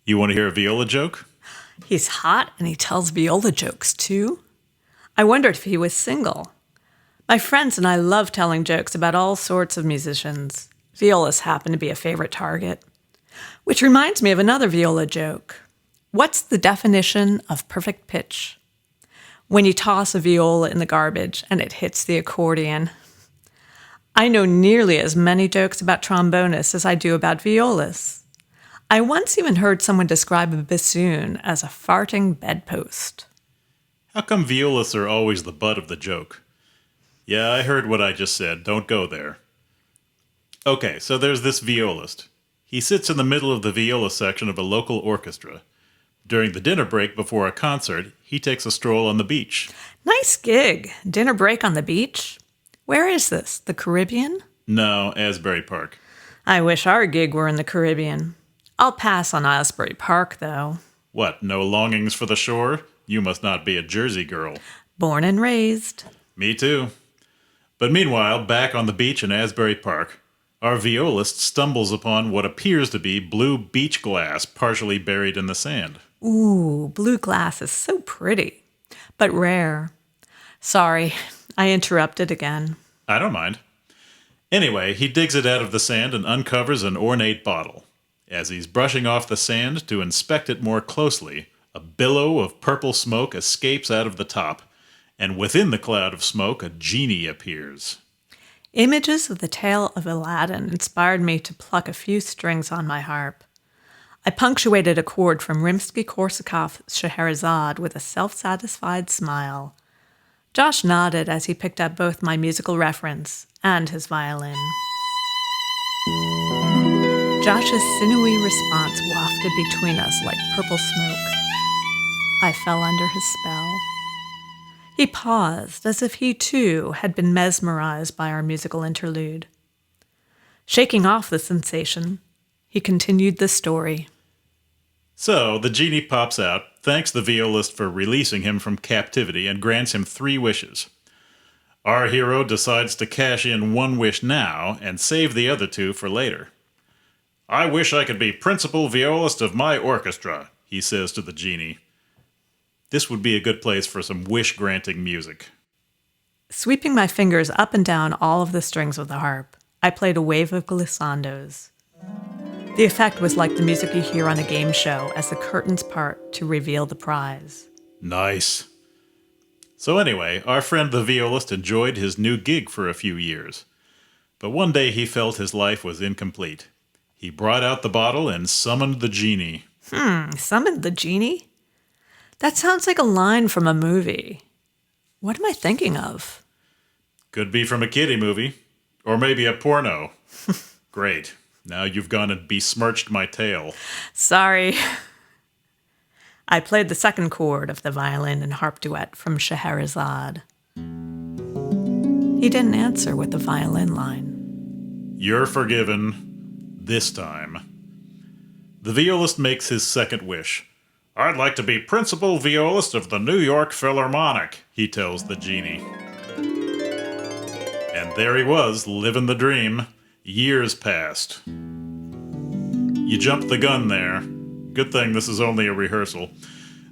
You want to hear a Viola joke? He's hot and he tells Viola jokes too. I wondered if he was single. My friends and I love telling jokes about all sorts of musicians. Violas happen to be a favorite target. Which reminds me of another Viola joke. What's the definition of perfect pitch? When you toss a viola in the garbage and it hits the accordion. I know nearly as many jokes about trombonists as I do about violas. I once even heard someone describe a bassoon as a farting bedpost. How come Violas are always the butt of the joke? Yeah, I heard what I just said. Don't go there. Okay, so there's this violist. He sits in the middle of the viola section of a local orchestra. During the dinner break before a concert, he takes a stroll on the beach. Nice gig. Dinner break on the beach? Where is this? The Caribbean? No, Asbury Park. I wish our gig were in the Caribbean. I'll pass on Asbury Park, though. What, no longings for the shore? You must not be a Jersey girl. Born and raised. Me too. But meanwhile, back on the beach in Asbury Park, our violist stumbles upon what appears to be blue beach glass partially buried in the sand. Ooh, blue glass is so pretty, but rare. Sorry, I interrupted again. I don't mind. Anyway, he digs it out of the sand and uncovers an ornate bottle. As he's brushing off the sand to inspect it more closely, a billow of purple smoke escapes out of the top, and within the cloud of smoke, a genie appears. Images of the tale of Aladdin inspired me to pluck a few strings on my harp. I punctuated a chord from Rimsky-Korsakov's Scheherazade with a self-satisfied smile. Josh nodded as he picked up both my musical reference and his violin. Josh's sinewy response wafted between us like purple smoke. I fell under his spell. He paused, as if he too had been mesmerized by our musical interlude. Shaking off the sensation, he continued the story. So, the genie pops out, thanks the violist for releasing him from captivity, and grants him 3 wishes. Our hero decides to cash in 1 wish now and save the other 2 for later. I wish I could be principal violist of my orchestra, he says to the genie. This would be a good place for some wish-granting music. Sweeping my fingers up and down all of the strings of the harp, I played a wave of glissandos. The effect was like the music you hear on a game show as the curtains part to reveal the prize. Nice. So anyway, our friend the violist enjoyed his new gig for a few years. But one day he felt his life was incomplete. He brought out the bottle and summoned the genie. Summoned the genie? That sounds like a line from a movie. What am I thinking of? Could be from a kiddie movie. Or maybe a porno. Great. Now you've gone and besmirched my tale. Sorry. I played the second chord of the violin and harp duet from Scheherazade. He didn't answer with the violin line. You're forgiven. This time. The violist makes his second wish. I'd like to be principal violist of the New York Philharmonic, he tells the genie. And there he was, living the dream. Years passed. You jumped the gun there. Good thing this is only a rehearsal.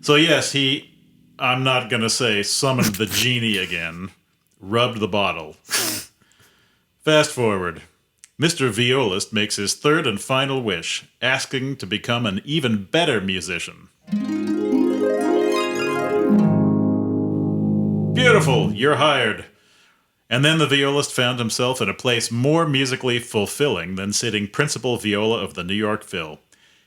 So yes, I'm not going to say summoned the genie again, rubbed the bottle. Fast forward. Mr. Violist makes his third and final wish, asking to become an even better musician. Beautiful, you're hired. And then the violist found himself in a place more musically fulfilling than sitting principal viola of the New York Phil.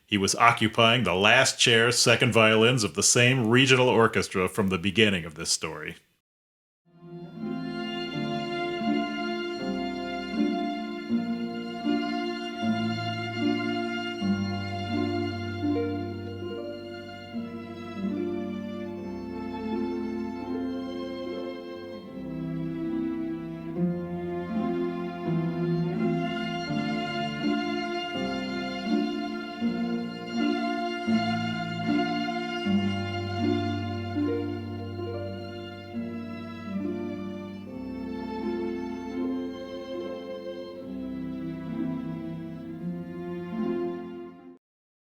He was occupying the last chair, second violins of the same regional orchestra from the beginning of this story.